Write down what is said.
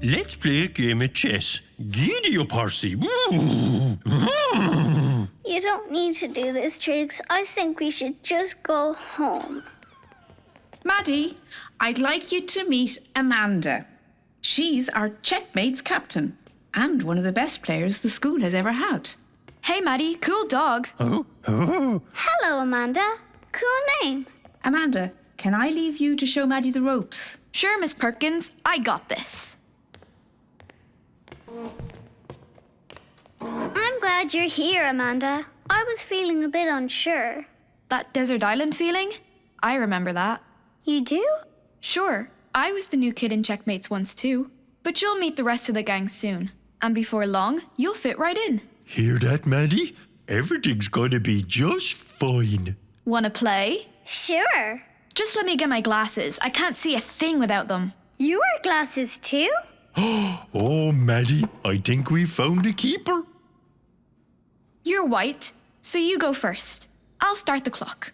Let's play a game of chess. Giddy up, Horsey. You don't need to do this, Triggs. I think we should just go home. Maddie, I'd like you to meet Amanda. She's our Checkmates captain and one of the best players the school has ever had. Hey, Maddie, cool dog. Oh. Hello, Amanda. Cool name. Amanda, can I leave you to show Maddie the ropes? Sure, Miss Perkins, I got this. I'm glad you're here, Amanda. I was feeling a bit unsure. That desert island feeling? I remember that. You do? Sure, I was the new kid in Checkmates once too. But you'll meet the rest of the gang soon. And before long, you'll fit right in. Hear that, Maddie? Everything's gonna be just fine. Wanna play? Sure. Just let me get my glasses. I can't see a thing without them. You wear glasses too? Oh, Maddie, I think we found a keeper. You're white, so you go first. I'll start the clock.